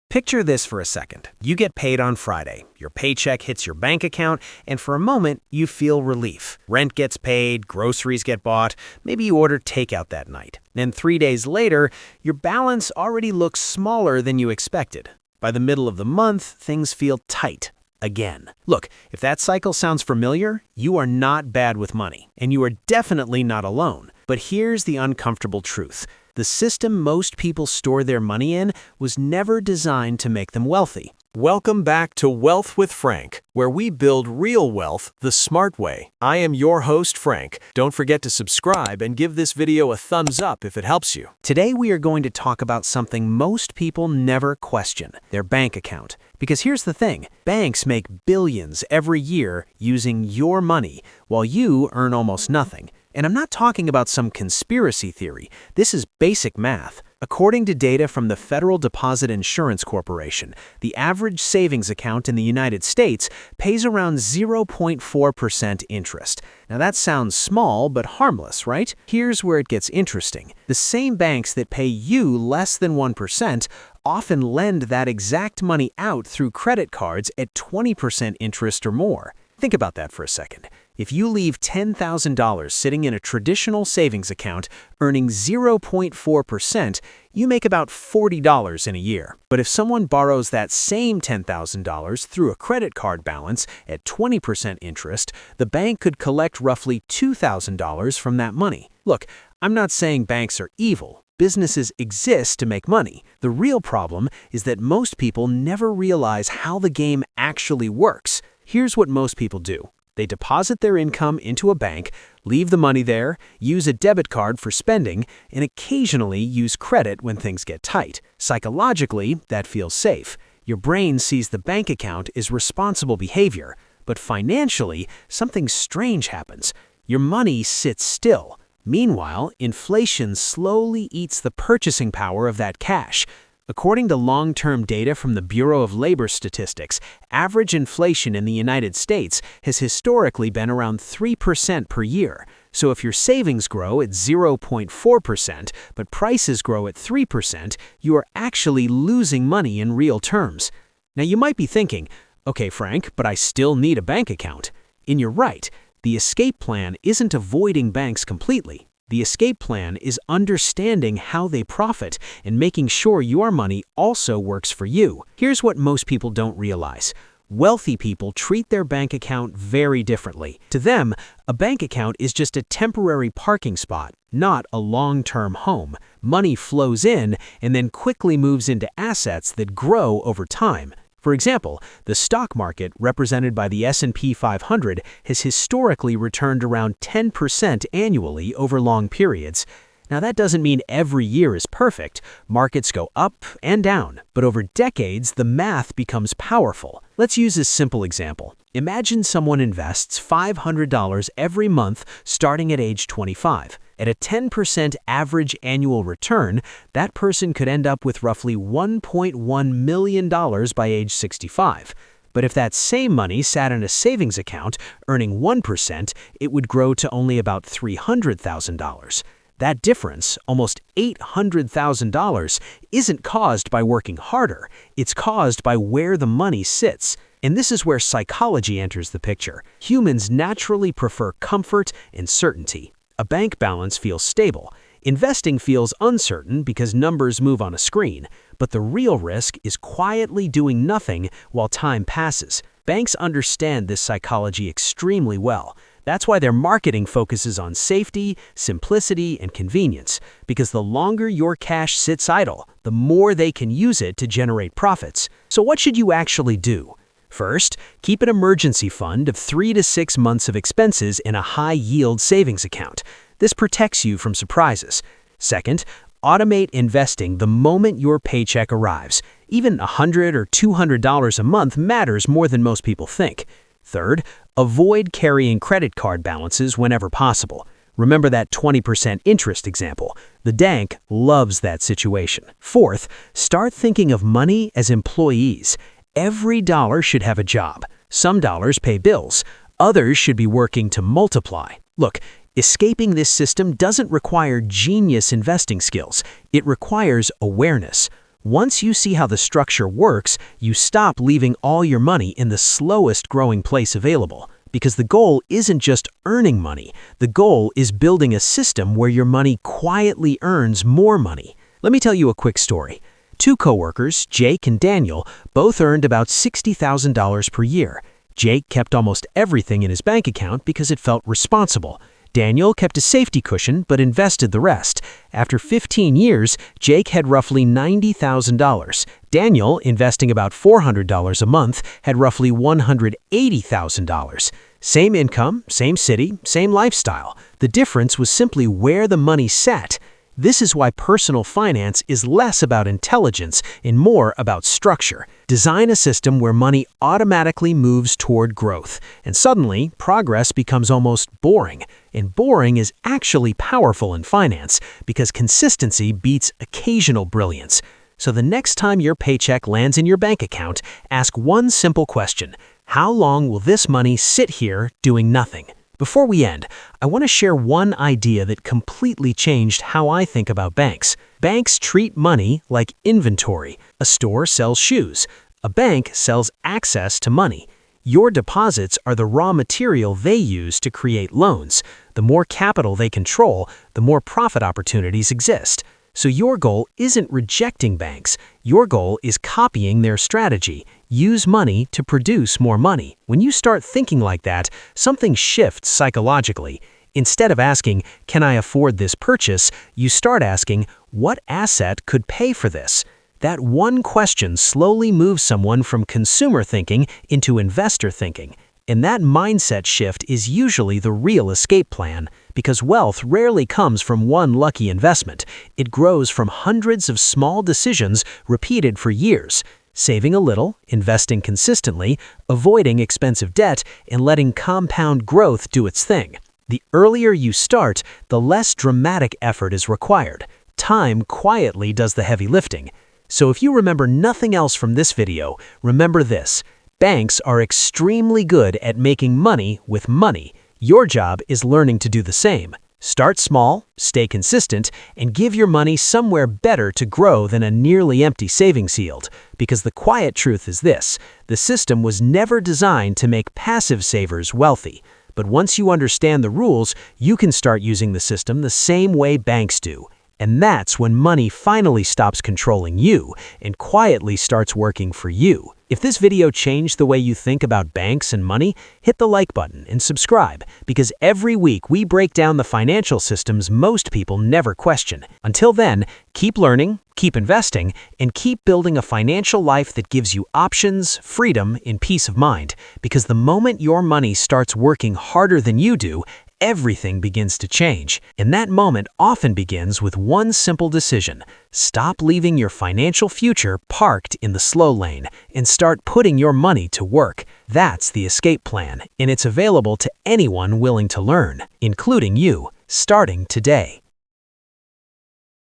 Picture this for a second. You get paid on Friday. Your paycheck hits your bank account, and for a moment, you feel relief. Rent gets paid, groceries get bought, maybe you order takeout that night. And 3 days later, your balance already looks smaller than you expected. By the middle of the month, things feel tight again. Look, if that cycle sounds familiar, you are not bad with money, and you are definitely not alone. But here's the uncomfortable truth. The system most people store their money in was never designed to make them wealthy. Welcome back to Wealth with Frank, where we build real wealth the smart way. I am your host, Frank. Don't forget to subscribe and give this video a thumbs up if it helps you. Today we are going to talk about something most people never question, their bank account. Because here's the thing, banks make billions every year using your money, while you earn almost nothing. And I'm not talking about some conspiracy theory. This is basic math. According to data from the Federal Deposit Insurance Corporation, the average savings account in the United States pays around 0.4% interest. Now that sounds small but harmless, right? Here's where it gets interesting. The same banks that pay you less than 1% often lend that exact money out through credit cards at 20% interest or more. Think about that for a second. If you leave $10,000 sitting in a traditional savings account earning 0.4%, you make about $40 in a year. But if someone borrows that same $10,000 through a credit card balance at 20% interest, the bank could collect roughly $2,000 from that money. Look, I'm not saying banks are evil. Businesses exist to make money. The real problem is that most people never realize how the game actually works. Here's what most people do. They deposit their income into a bank, leave the money there, use a debit card for spending, and occasionally use credit when things get tight. Psychologically, that feels safe. Your brain sees the bank account as responsible behavior, but financially, something strange happens. Your money sits still. Meanwhile, inflation slowly eats the purchasing power of that cash. According to long-term data from the Bureau of Labor Statistics, average inflation in the United States has historically been around 3% per year. So if your savings grow at 0.4%, but prices grow at 3%, you are actually losing money in real terms. Now you might be thinking, okay, Frank, but I still need a bank account. And you're right. The escape plan isn't avoiding banks completely. The escape plan is understanding how they profit and making sure your money also works for you. Here's what most people don't realize. Wealthy people treat their bank account very differently. To them, a bank account is just a temporary parking spot, not a long-term home. Money flows in and then quickly moves into assets that grow over time. For example, the stock market, represented by the S&P 500, has historically returned around 10% annually over long periods. Now that doesn't mean every year is perfect. Markets go up and down, but over decades, the math becomes powerful. Let's use a simple example. Imagine someone invests $500 every month starting at age 25. At a 10% average annual return, that person could end up with roughly $1.1 million by age 65. But if that same money sat in a savings account earning 1%, it would grow to only about $300,000. That difference, almost $800,000, isn't caused by working harder. It's caused by where the money sits. And this is where psychology enters the picture. Humans naturally prefer comfort and certainty. A bank balance feels stable. Investing feels uncertain because numbers move on a screen. But the real risk is quietly doing nothing while time passes. Banks understand this psychology extremely well. That's why their marketing focuses on safety, simplicity, and convenience. Because the longer your cash sits idle, the more they can use it to generate profits. So what should you actually do? First, keep an emergency fund of 3 to 6 months of expenses in a high-yield savings account. This protects you from surprises. Second, automate investing the moment your paycheck arrives. Even $100 or $200 a month matters more than most people think. Third, avoid carrying credit card balances whenever possible. Remember that 20% interest example. The bank loves that situation. Fourth, start thinking of money as employees. Every dollar should have a job. Some dollars pay bills. Others should be working to multiply. Look, escaping this system doesn't require genius investing skills. It requires awareness. Once you see how the structure works, you stop leaving all your money in the slowest growing place available. Because the goal isn't just earning money. The goal is building a system where your money quietly earns more money. Let me tell you a quick story. Two coworkers, Jake and Daniel, both earned about $60,000 per year. Jake kept almost everything in his bank account because it felt responsible. Daniel kept a safety cushion but invested the rest. After 15 years, Jake had roughly $90,000. Daniel, investing about $400 a month, had roughly $180,000. Same income, same city, same lifestyle. The difference was simply where the money sat. This is why personal finance is less about intelligence and more about structure. Design a system where money automatically moves toward growth, and suddenly progress becomes almost boring. And boring is actually powerful in finance because consistency beats occasional brilliance. So the next time your paycheck lands in your bank account, ask one simple question: how long will this money sit here doing nothing? Before we end, I want to share one idea that completely changed how I think about banks. Banks treat money like inventory. A store sells shoes. A bank sells access to money. Your deposits are the raw material they use to create loans. The more capital they control, the more profit opportunities exist. So your goal isn't rejecting banks. Your goal is copying their strategy. Use money to produce more money. When you start thinking like that, something shifts psychologically. Instead of asking, "Can I afford this purchase?" you start asking, "What asset could pay for this?" That one question slowly moves someone from consumer thinking into investor thinking. And that mindset shift is usually the real escape plan, because wealth rarely comes from one lucky investment. It grows from hundreds of small decisions repeated for years. Saving a little, investing consistently, avoiding expensive debt, and letting compound growth do its thing. The earlier you start, the less dramatic effort is required. Time quietly does the heavy lifting. So if you remember nothing else from this video, remember this: banks are extremely good at making money with money. Your job is learning to do the same. Start small, stay consistent, and give your money somewhere better to grow than a nearly empty savings yield. Because the quiet truth is this: the system was never designed to make passive savers wealthy. But once you understand the rules, you can start using the system the same way banks do. And that's when money finally stops controlling you and quietly starts working for you. If this video changed the way you think about banks and money, hit the like button and subscribe, because every week we break down the financial systems most people never question. Until then, keep learning, keep investing, and keep building a financial life that gives you options, freedom, and peace of mind. Because the moment your money starts working harder than you do, everything begins to change. And that moment often begins with one simple decision: stop leaving your financial future parked in the slow lane and start putting your money to work. That's the escape plan, and it's available to anyone willing to learn, including you, starting today.